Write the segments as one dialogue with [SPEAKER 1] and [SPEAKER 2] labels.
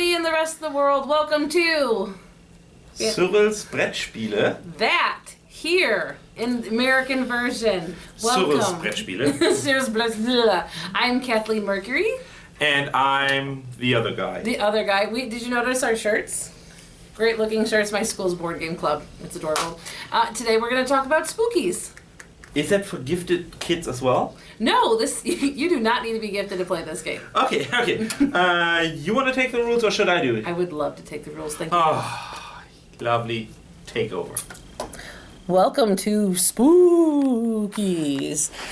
[SPEAKER 1] Germany and the rest of the world, welcome to
[SPEAKER 2] Cyrils Brettspiele.
[SPEAKER 1] That here in the American version. Welcome.
[SPEAKER 2] Cyrils Brettspiele.
[SPEAKER 1] Cyrils Brettspiele. I'm Kathleen Mercury.
[SPEAKER 2] And I'm the other guy.
[SPEAKER 1] The other guy. Did you notice our shirts? Great looking shirts. My school's board game club. It's adorable. Today we're going to talk about Spookies.
[SPEAKER 2] Is that for gifted kids as well?
[SPEAKER 1] No, you do not need to be gifted to play this game.
[SPEAKER 2] Okay. You want to take the rules or should I do it?
[SPEAKER 1] I would love to take the rules. Thank you.
[SPEAKER 2] Oh, lovely takeover.
[SPEAKER 1] Welcome to Spookies.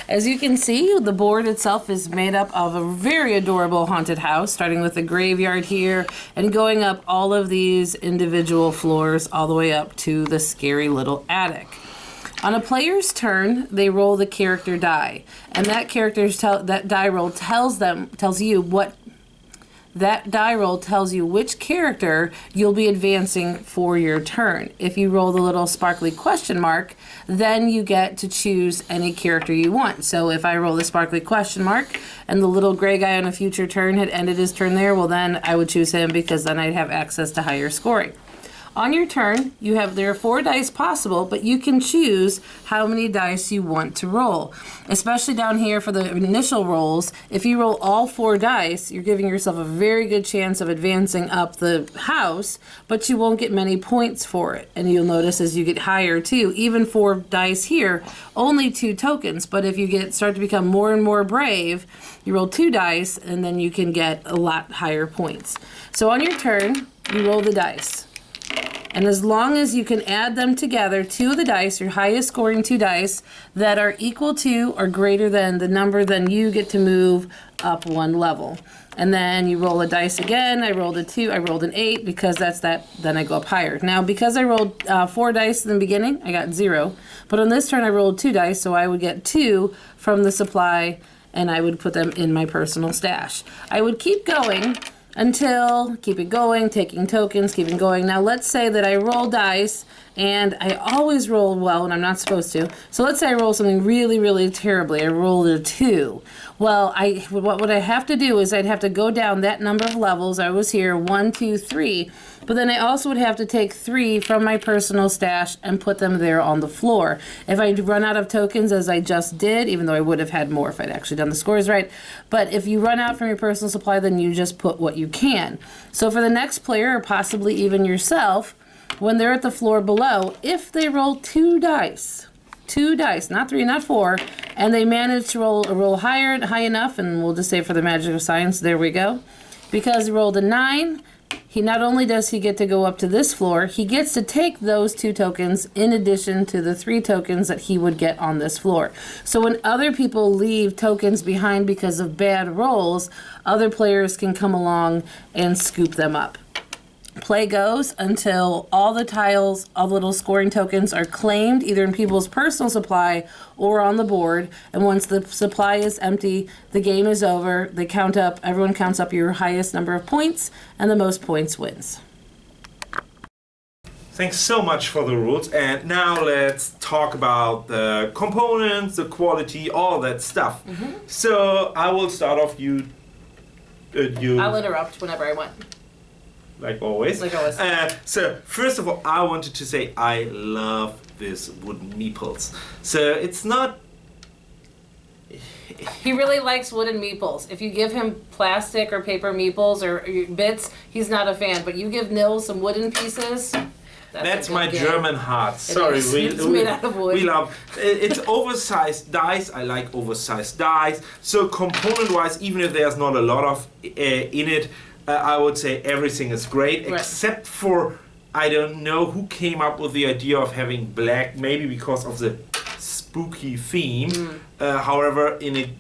[SPEAKER 1] As you can see, the board itself is made up of a very adorable haunted house, starting with the graveyard here and going up all of these individual floors all the way up to the scary little attic. On a player's turn, they roll the character die, and that die roll tells you which character you'll be advancing for your turn. If you roll the little sparkly question mark, then you get to choose any character you want. So if I roll the sparkly question mark and the little gray guy on a future turn had ended his turn there, well then I would choose him because then I'd have access to higher scoring. On your turn, there are 4 dice possible, but you can choose how many dice you want to roll. Especially down here for the initial rolls, if you roll all 4 dice, you're giving yourself a very good chance of advancing up the house, but you won't get many points for it. And you'll notice as you get higher too, even 4 dice here, only 2 tokens, but if you start to become more and more brave, you roll 2 dice and then you can get a lot higher points. So on your turn, you roll the dice. And as long as you can add them together, 2 of the dice, your highest scoring 2 dice, that are equal to or greater than the number, then you get to move up 1 level. And then you roll a dice again. I rolled a 2, I rolled an 8 because that's that, then I go up higher. Now, because I rolled 4 dice in the beginning, I got 0. But on this turn, I rolled 2 dice, so I would get 2 from the supply, and I would put them in my personal stash. I would keep going until, keep it going, taking tokens, keeping going. Now let's say that I roll dice, and I always roll well when I'm not supposed to. So let's say I roll something really, really terribly. I rolled a 2. Well, what I have to do is I'd have to go down that number of levels. I was here 1, 2, 3. But then I also would have to take 3 from my personal stash and put them there on the floor. If I run out of tokens, as I just did, even though I would have had more if I'd actually done the scores right, but if you run out from your personal supply, then you just put what you can. So for the next player, or possibly even yourself, when they're at the floor below, if they roll 2 dice, not 3, not 4, and they manage to roll high enough, and we'll just say for the magic of science, there we go. Because he rolled a 9, not only does he get to go up to this floor, he gets to take those 2 tokens in addition to the 3 tokens that he would get on this floor. So when other people leave tokens behind because of bad rolls, other players can come along and scoop them up. Play goes until all the tiles, all the little scoring tokens are claimed either in people's personal supply or on the board. And once the supply is empty, the game is over. They count up, everyone counts up your highest number of points, and the most points wins.
[SPEAKER 2] Thanks so much for the rules. And now let's talk about the components, the quality, all that stuff. Mm-hmm. So I will start off. I'll
[SPEAKER 1] interrupt whenever I want.
[SPEAKER 2] Like always. So first of all, I wanted to say I love this wooden meeples. So it's not...
[SPEAKER 1] He really likes wooden meeples. If you give him plastic or paper meeples or bits, he's not a fan. But you give Nils some wooden pieces...
[SPEAKER 2] That's my game. German heart. Sorry,
[SPEAKER 1] it's made out of wood.
[SPEAKER 2] We love it's oversized dice. I like oversized dice. So component-wise, even if there's not a lot of in it, I would say everything is great, right. Except for, I don't know who came up with the idea of having black, maybe because of the spooky theme. However, in a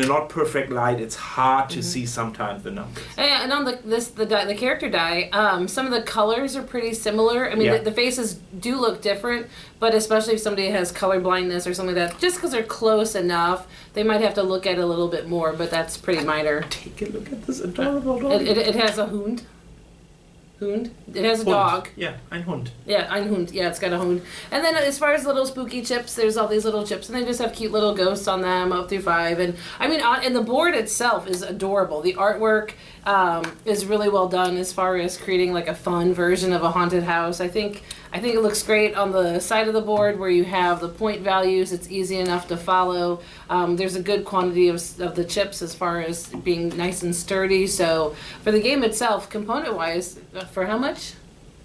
[SPEAKER 2] not perfect light, it's hard to see sometimes the numbers.
[SPEAKER 1] And on the character die, some of the colors are pretty similar. I mean, the faces do look different, but especially if somebody has color blindness or something like that, just because they're close enough, they might have to look at it a little bit more, but that's pretty minor.
[SPEAKER 2] Take a look at this adorable dog.
[SPEAKER 1] It has a hound. Hund. It has a dog.
[SPEAKER 2] Yeah, ein Hund.
[SPEAKER 1] Yeah, ein Hund. Yeah, it's got a Hund. And then as far as little spooky chips, there's all these little chips, and they just have cute little ghosts on them, up through 5. And I mean, and the board itself is adorable. The artwork is really well done as far as creating like a fun version of a haunted house. I think it looks great on the side of the board where you have the point values. It's easy enough to follow. There's a good quantity of the chips as far as being nice and sturdy. So for the game itself, component-wise, for how much?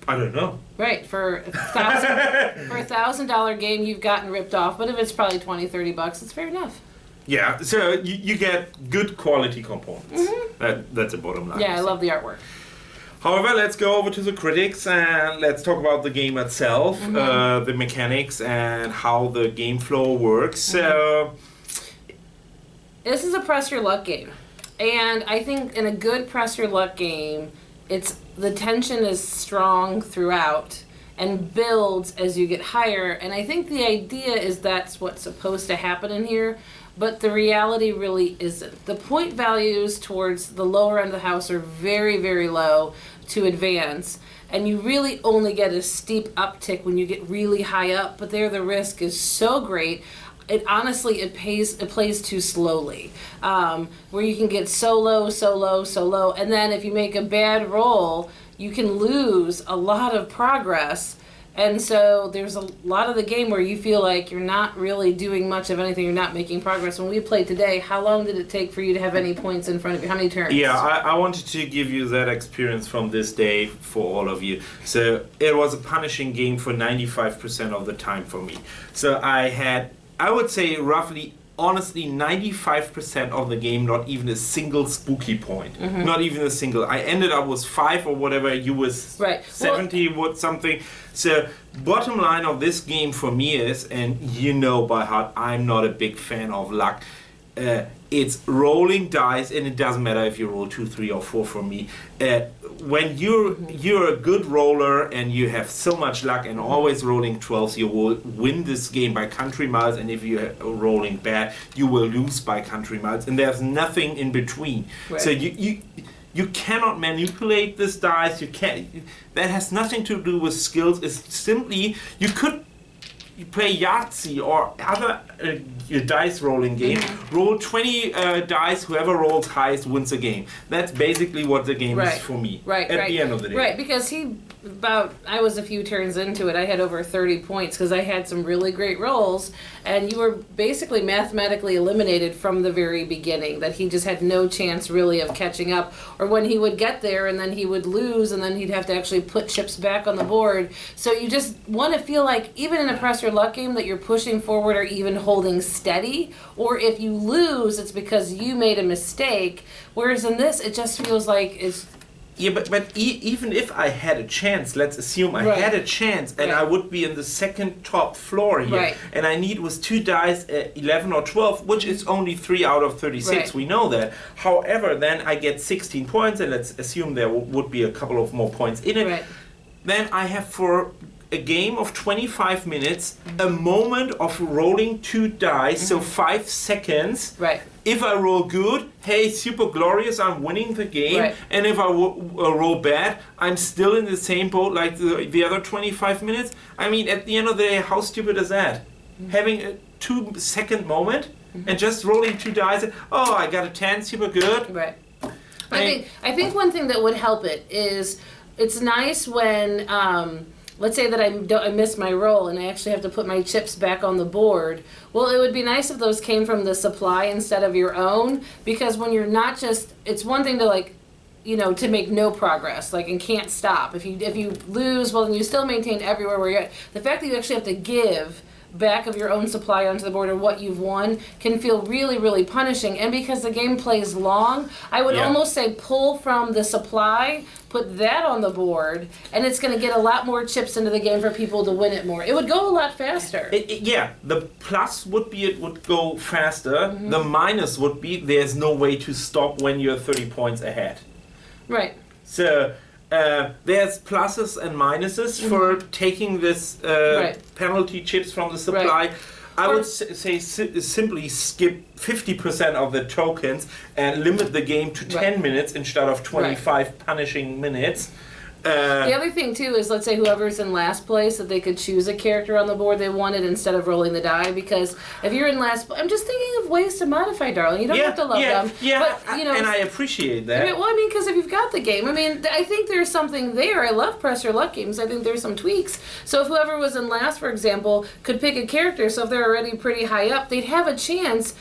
[SPEAKER 2] I don't know.
[SPEAKER 1] Right, for $1,000 game, you've gotten ripped off. But if it's probably $20-$30, it's fair enough.
[SPEAKER 2] Yeah, so you get good quality components. That's the bottom line.
[SPEAKER 1] Yeah, I love the artwork.
[SPEAKER 2] However, let's go over to the critics and let's talk about the game itself, the mechanics, and how the game flow works. So,
[SPEAKER 1] this is a press your luck game, and I think in a good press your luck game, the tension is strong throughout and builds as you get higher. And I think the idea is that's what's supposed to happen in here. But the reality really isn't. The point values towards the lower end of the house are very, very low to advance. And you really only get a steep uptick when you get really high up. But there the risk is so great. It honestly, it plays too slowly. Where you can get so low, so low, so low. And then if you make a bad roll, you can lose a lot of progress. And so there's a lot of the game where you feel like you're not really doing much of anything, you're not making progress. When we played today, how long did it take for you to have any points in front of you? How many turns?
[SPEAKER 2] Yeah, I wanted to give you that experience from this day for all of you. So it was a punishing game for 95% of the time for me. So I would say roughly, honestly, 95% of the game, not even a single spooky point. Not even a single. I ended up with 5 or whatever, you was
[SPEAKER 1] right.
[SPEAKER 2] 70 what something. So bottom line of this game for me is, and you know by heart, I'm not a big fan of luck. It's rolling dice, and it doesn't matter if you roll 2, 3, or 4 for me. When you're a good roller and you have so much luck and always rolling 12s, you will win this game by country miles, and if you're rolling bad, you will lose by country miles, and there's nothing in between. Right. So you cannot manipulate this dice. You can't. That has nothing to do with skills. It's simply you play Yahtzee or other dice rolling game. Roll 20 dice. Whoever rolls highest wins the game. That's basically what the game is for me. At the end of the day.
[SPEAKER 1] Right, because I was a few turns into it. I had over 30 points because I had some really great rolls, and you were basically mathematically eliminated from the very beginning. That he just had no chance really of catching up, or when he would get there and then he would lose, and then he'd have to actually put chips back on the board. So you just want to feel like even in a press your luck game that you're pushing forward or even holding steady, or if you lose, it's because you made a mistake. Whereas in this, it just feels like it's.
[SPEAKER 2] Yeah, but even if I had a chance, let's assume I had a chance, and I would be in the second top floor here, and I need with 2 dice 11 or 12, which is only 3 out of 36, we know that. However, then I get 16 points, and let's assume there would be a couple of more points in it. Then I have for a game of 25 minutes, a moment of rolling 2 dice, so 5 seconds. If I roll good, hey, super glorious, I'm winning the game. And if I roll bad, I'm still in the same boat like the other 25 minutes. I mean, at the end of the day, how stupid is that? Having a 2-second moment and just rolling 2 dice, and, oh, I got a 10, super good.
[SPEAKER 1] I think one thing that would help it is it's nice when let's say that I miss my roll and I actually have to put my chips back on the board. Well, it would be nice if those came from the supply instead of your own, because when you're not just, it's one thing to to make no progress, and can't stop. If you lose, well, then you still maintain everywhere where you're at. The fact that you actually have to give back of your own supply onto the board or what you've won can feel really, really punishing. And because the game plays long, I would almost say pull from the supply, put that on the board, and it's going to get a lot more chips into the game for people to win it more. It would go a lot faster.
[SPEAKER 2] The plus would be it would go faster. The minus would be there's no way to stop when you're 30 points ahead. So there's pluses and minuses for taking this penalty chips from the supply. I would say simply skip 50% of the tokens and limit the game to 10 minutes instead of 25 punishing minutes.
[SPEAKER 1] The other thing too is, let's say whoever's in last place, that they could choose a character on the board they wanted instead of rolling the die. Because if you're in last, I'm just thinking of ways to modify, darling. You don't have to love them.
[SPEAKER 2] Yeah,
[SPEAKER 1] but, you know,
[SPEAKER 2] and I appreciate that.
[SPEAKER 1] Well, I mean, because if you've got the game, I mean, I think there's something there. I love press your luck games. I think there's some tweaks. So if whoever was in last, for example, could pick a character, so if they're already pretty high up, they'd have a chance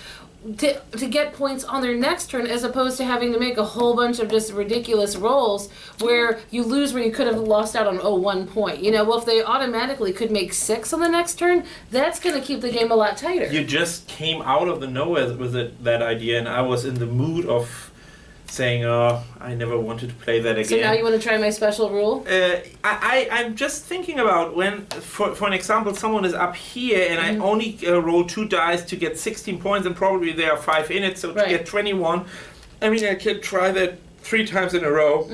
[SPEAKER 1] to get points on their next turn, as opposed to having to make a whole bunch of just ridiculous rolls where you lose where you could have lost out on 1 point. You know, well, if they automatically could make 6 on the next turn, that's going to keep the game a lot tighter.
[SPEAKER 2] You just came out of the nowhere with that idea, and I was in the mood of saying, oh, I never wanted to play that again.
[SPEAKER 1] So now you want to try my special rule?
[SPEAKER 2] I'm just thinking about when, for an example, someone is up here and I only roll 2 dice to get 16 points, and probably there are 5 in it, so to get 21. I mean, I can try that 3 times in a row,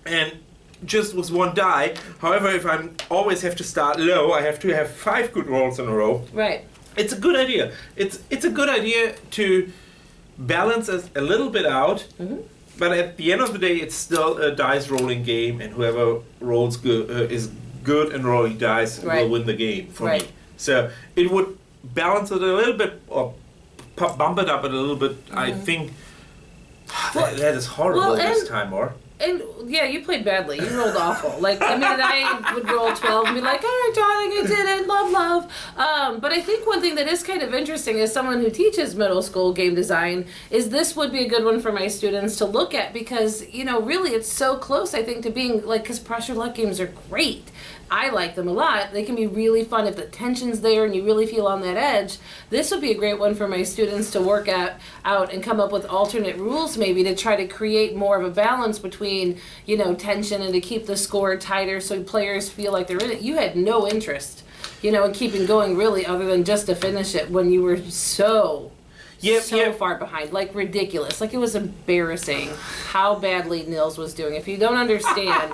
[SPEAKER 2] and just with 1 die. However, if I always have to start low, I have to have 5 good rolls in a row.
[SPEAKER 1] Right.
[SPEAKER 2] It's a good idea. It's a good idea to balance it a little bit out, but at the end of the day, it's still a dice rolling game, and whoever rolls good is good and rolling dice will win the game for me. So it would balance it a little bit, or bump it up a little bit. I think that is horrible this time, or.
[SPEAKER 1] And yeah, you played badly. You rolled awful. Like, I mean, I would roll 12 and be like, all right, darling, I did it. Love. But I think one thing that is kind of interesting as someone who teaches middle school game design is this would be a good one for my students to look at, because, you know, really it's so close, I think, to being like, because pressure luck games are great. I like them a lot. They can be really fun if the tension's there and you really feel on that edge. This would be a great one for my students to work out and come up with alternate rules, maybe to try to create more of a balance between, you know, tension and to keep the score tighter so players feel like they're in it. You had no interest, you know, in keeping going really, other than just to finish it when you were so far behind, like ridiculous. Like, it was embarrassing how badly Nils was doing. If you don't understand,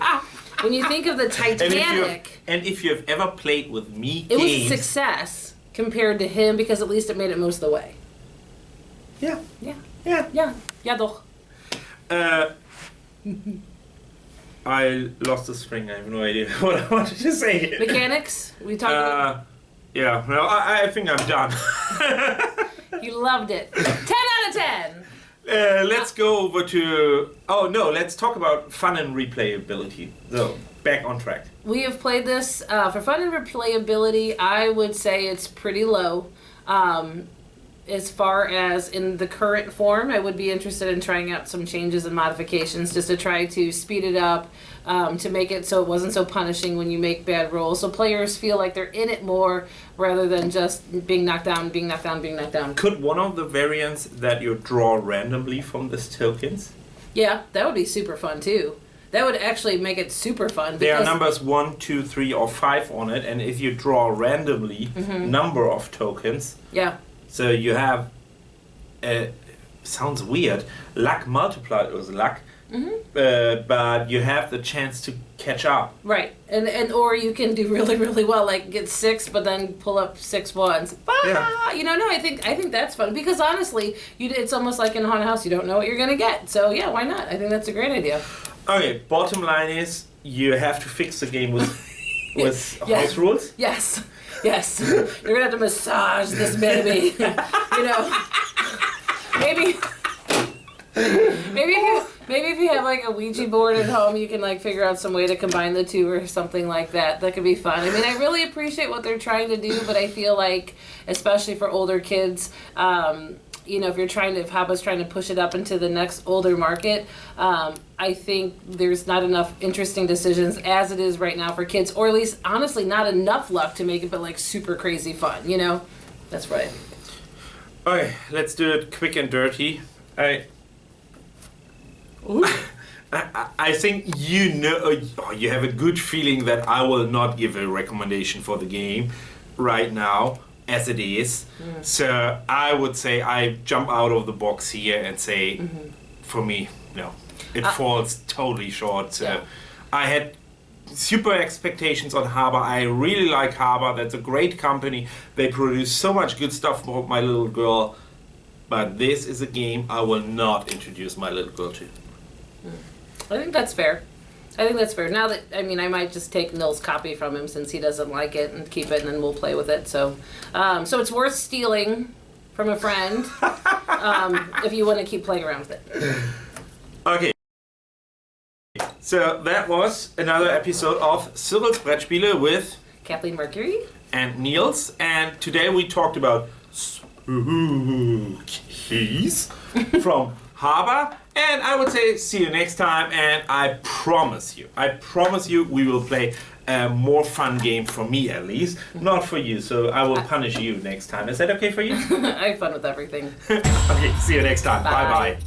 [SPEAKER 1] when you think of the Titanic,
[SPEAKER 2] and if you have ever played with me,
[SPEAKER 1] it was a success compared to him, because at least it made it most of the way.
[SPEAKER 2] Yeah,
[SPEAKER 1] Doch.
[SPEAKER 2] I lost the string. I have no idea what I wanted to say.
[SPEAKER 1] Mechanics? We talked about.
[SPEAKER 2] Yeah. No, I think I'm done.
[SPEAKER 1] You loved it. 10 out of 10.
[SPEAKER 2] Let's go over to... Oh, no, let's talk about fun and replayability. So, back on track.
[SPEAKER 1] We have played this. For fun and replayability, I would say it's pretty low. As far as in the current form, I would be interested in trying out some changes and modifications just to try to speed it up, to make it so it wasn't so punishing when you make bad rolls. So players feel like they're in it more rather than just being knocked down.
[SPEAKER 2] Could one of the variants that you draw randomly from these tokens?
[SPEAKER 1] Yeah, that would be super fun too. That would actually make it super fun.
[SPEAKER 2] There are numbers 1, 2, 3, or 5 on it, and if you draw randomly number of tokens, so you have, sounds weird, luck multiplied with luck, but you have the chance to catch up.
[SPEAKER 1] Right, and or you can do really, really well, like get 6, but then pull up 6 ones. You know, no, I think that's fun, because honestly, it's almost like in a haunted house. You don't know what you're gonna get, so yeah, why not? I think that's a great idea.
[SPEAKER 2] Okay, bottom line is you have to fix the game with house rules.
[SPEAKER 1] Yes. You're gonna have to massage this baby. You know, maybe if you have like a Ouija board at home, you can like figure out some way to combine the two or something like that. That could be fun. I mean, I really appreciate what they're trying to do, but I feel like, especially for older kids, you know, if HABA's trying to push it up into the next older market, I think there's not enough interesting decisions as it is right now for kids, or at least, honestly, not enough luck to make it but like super crazy fun, you know? That's right.
[SPEAKER 2] Okay, let's do it quick and dirty. I think you know, you have a good feeling that I will not give a recommendation for the game right now, as it is. So I would say I jump out of the box here and say, for me, no. It falls totally short. So I had super expectations on HABA. I really like HABA. That's a great company. They produce so much good stuff for my little girl. But this is a game I will not introduce my little girl to.
[SPEAKER 1] I think that's fair. I think that's fair. Now that, I mean, I might just take Nils' copy from him since he doesn't like it and keep it, and then we'll play with it. So, so it's worth stealing from a friend if you want to keep playing around with it.
[SPEAKER 2] Okay. So that was another episode of Cyrils Brettspiele with
[SPEAKER 1] Kathleen Mercury
[SPEAKER 2] and Nils, and today we talked about Spookies from HABA, and I would say see you next time, and I promise you we will play a more fun game, for me at least, not for you, so I will punish you next time. Is that okay for you?
[SPEAKER 1] I have fun with everything.
[SPEAKER 2] Okay, see you next time. Bye bye.